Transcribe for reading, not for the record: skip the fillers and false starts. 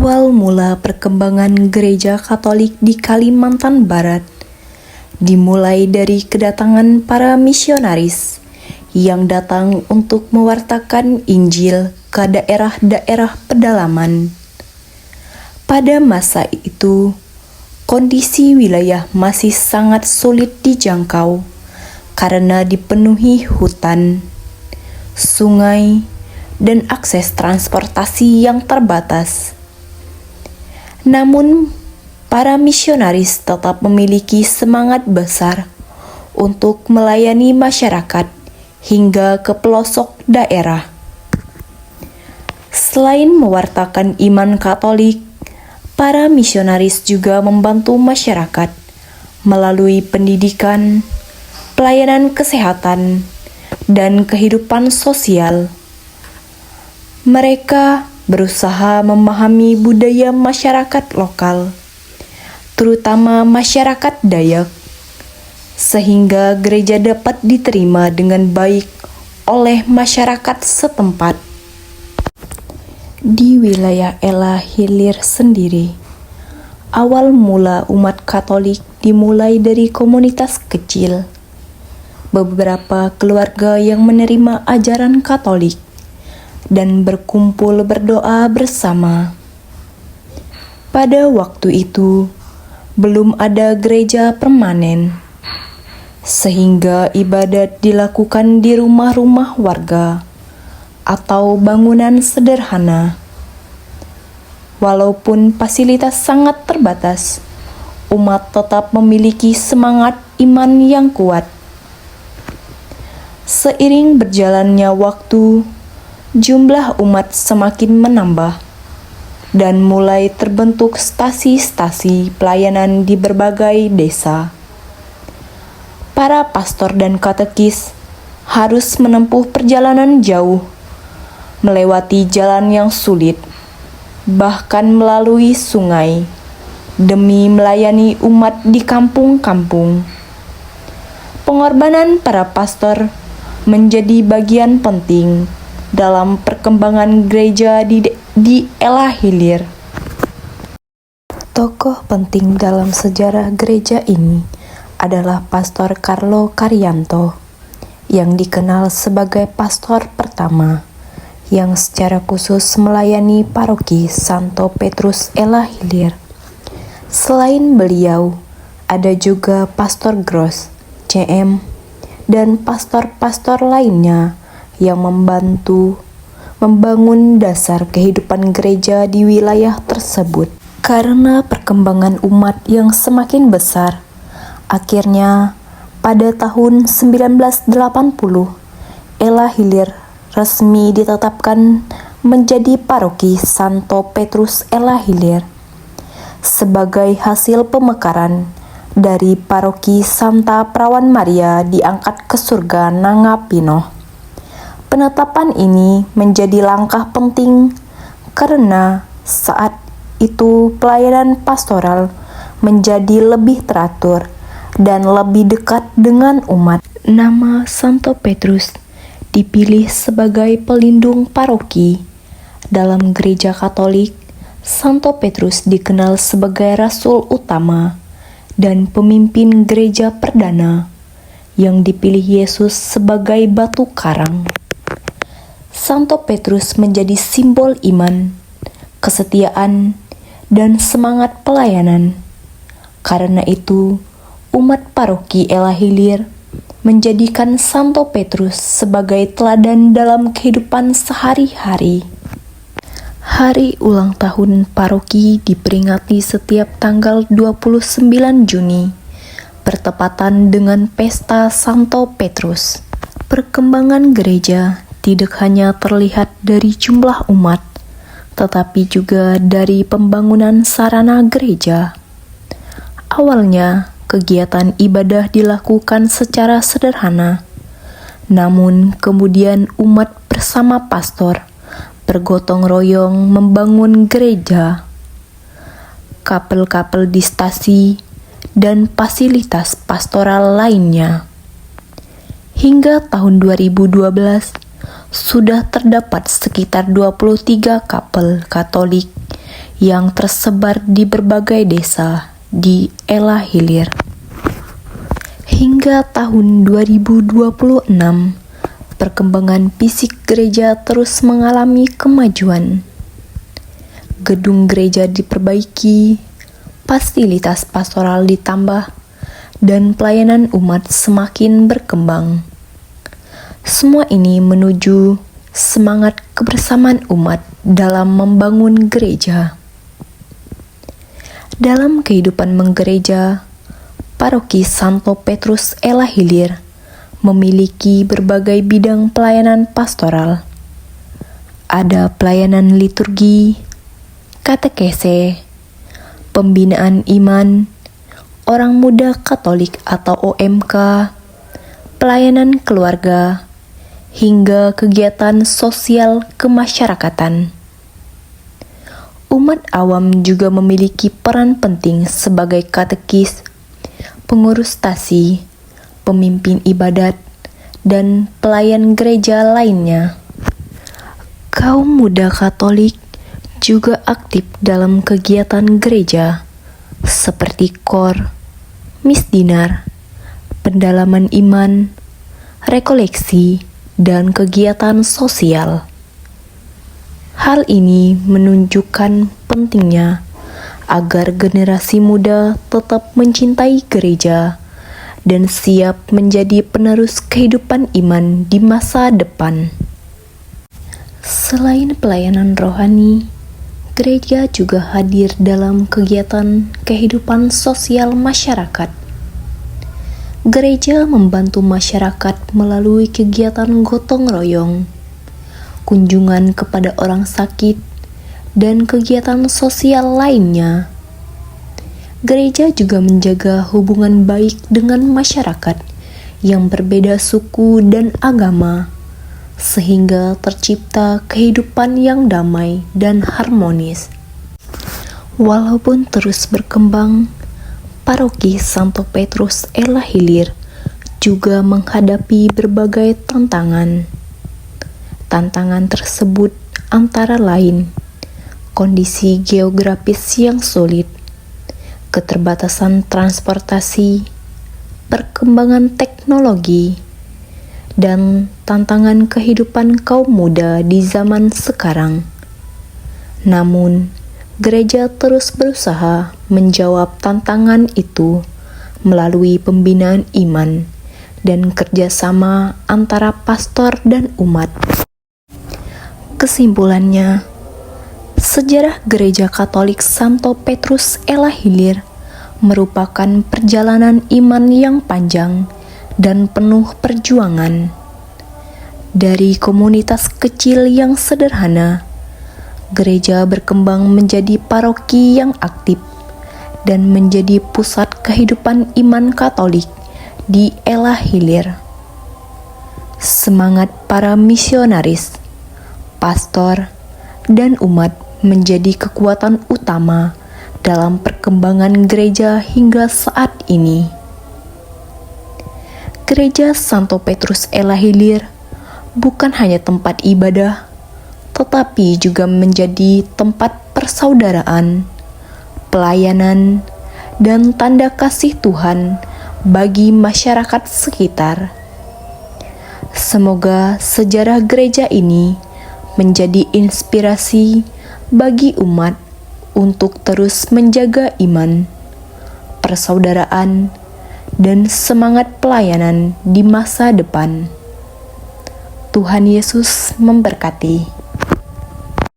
Awal mula perkembangan gereja Katolik di Kalimantan Barat dimulai dari kedatangan para misionaris yang datang untuk mewartakan Injil ke daerah-daerah pedalaman. Pada masa itu, kondisi wilayah masih sangat sulit dijangkau karena dipenuhi hutan, sungai, dan akses transportasi yang terbatas. Namun, para misionaris tetap memiliki semangat besar untuk melayani masyarakat hingga ke pelosok daerah. Selain mewartakan iman Katolik, para misionaris juga membantu masyarakat melalui pendidikan, pelayanan kesehatan, dan kehidupan sosial. Mereka berusaha memahami budaya masyarakat lokal, terutama masyarakat Dayak, sehingga gereja dapat diterima dengan baik oleh masyarakat setempat. Di wilayah Ella Hilir sendiri, awal mula umat Katolik dimulai dari komunitas kecil. Beberapa keluarga yang menerima ajaran Katolik dan berkumpul berdoa bersama. Pada waktu itu, belum ada gereja permanen, sehingga ibadat dilakukan di rumah-rumah warga atau bangunan sederhana. Walaupun fasilitas sangat terbatas, umat tetap memiliki semangat iman yang kuat. Seiring berjalannya waktu, jumlah umat semakin menambah dan mulai terbentuk stasi-stasi pelayanan di berbagai desa. Para pastor dan katekis harus menempuh perjalanan jauh, melewati jalan yang sulit, bahkan melalui sungai, demi melayani umat di kampung-kampung. Pengorbanan para pastor menjadi bagian penting dalam perkembangan gereja di Ella Hilir. Tokoh penting dalam sejarah gereja ini adalah Pastor Carlo Carianto, yang dikenal sebagai pastor pertama yang secara khusus melayani paroki Santo Petrus Ella Hilir. Selain beliau, ada juga Pastor Gross, CM, dan pastor-pastor lainnya yang membantu membangun dasar kehidupan gereja di wilayah tersebut. Karena perkembangan umat yang semakin besar, akhirnya pada tahun 1980, Ella Hilir resmi ditetapkan menjadi paroki Santo Petrus Ella Hilir sebagai hasil pemekaran dari paroki Santa Perawan Maria diangkat ke surga Nangapino. Penetapan ini menjadi langkah penting karena saat itu pelayanan pastoral menjadi lebih teratur dan lebih dekat dengan umat. Nama Santo Petrus dipilih sebagai pelindung paroki. Dalam gereja Katolik, Santo Petrus dikenal sebagai rasul utama dan pemimpin gereja perdana yang dipilih Yesus sebagai batu karang. Santo Petrus menjadi simbol iman, kesetiaan, dan semangat pelayanan. Karena itu, umat paroki Ella Hilir menjadikan Santo Petrus sebagai teladan dalam kehidupan sehari-hari. Hari ulang tahun paroki diperingati setiap tanggal 29 Juni, bertepatan dengan pesta Santo Petrus. Perkembangan gereja tidak hanya terlihat dari jumlah umat, tetapi juga dari pembangunan sarana gereja. Awalnya, kegiatan ibadah dilakukan secara sederhana, namun kemudian umat bersama pastor bergotong royong membangun gereja, kapel-kapel di stasi, dan fasilitas pastoral lainnya. Hingga tahun 2012, sudah terdapat sekitar 23 kapel Katolik yang tersebar di berbagai desa di Ella Hilir. Hingga tahun 2026, perkembangan fisik gereja terus mengalami kemajuan. Gedung gereja diperbaiki, fasilitas pastoral ditambah, dan pelayanan umat semakin berkembang. Semua ini menuju semangat kebersamaan umat dalam membangun gereja. Dalam kehidupan menggereja, Paroki Santo Petrus Ella Hilir memiliki berbagai bidang pelayanan pastoral. Ada pelayanan liturgi, katekese, pembinaan iman, orang muda Katolik atau OMK, pelayanan keluarga, hingga kegiatan sosial kemasyarakatan. Umat awam juga memiliki peran penting sebagai katekis, pengurus stasi, pemimpin ibadat, dan pelayan gereja lainnya. Kaum muda Katolik juga aktif dalam kegiatan gereja seperti KOR, misdinar, pendalaman iman, rekoleksi, dan kegiatan sosial. Hal ini menunjukkan pentingnya agar generasi muda tetap mencintai gereja dan siap menjadi penerus kehidupan iman di masa depan. Selain pelayanan rohani, gereja juga hadir dalam kegiatan kehidupan sosial masyarakat. Gereja membantu masyarakat melalui kegiatan gotong royong, kunjungan kepada orang sakit, dan kegiatan sosial lainnya. Gereja juga menjaga hubungan baik dengan masyarakat yang berbeda suku dan agama, sehingga tercipta kehidupan yang damai dan harmonis. Walaupun terus berkembang, Paroki Santo Petrus Ella Hilir juga menghadapi berbagai tantangan. Tantangan tersebut antara lain kondisi geografis yang sulit, keterbatasan transportasi, perkembangan teknologi, dan tantangan kehidupan kaum muda di zaman sekarang. Namun, gereja terus berusaha menjawab tantangan itu melalui pembinaan iman dan kerjasama antara pastor dan umat. Kesimpulannya, sejarah Gereja Katolik Santo Petrus Ella Hilir merupakan perjalanan iman yang panjang dan penuh perjuangan. Dari komunitas kecil yang sederhana, gereja berkembang menjadi paroki yang aktif dan menjadi pusat kehidupan iman Katolik di Ella Hilir. Semangat para misionaris, pastor, dan umat menjadi kekuatan utama dalam perkembangan gereja hingga saat ini. Gereja Santo Petrus Ella Hilir bukan hanya tempat ibadah, tetapi juga menjadi tempat persaudaraan, pelayanan, dan tanda kasih Tuhan bagi masyarakat sekitar. Semoga sejarah gereja ini menjadi inspirasi bagi umat untuk terus menjaga iman, persaudaraan, dan semangat pelayanan di masa depan. Tuhan Yesus memberkati.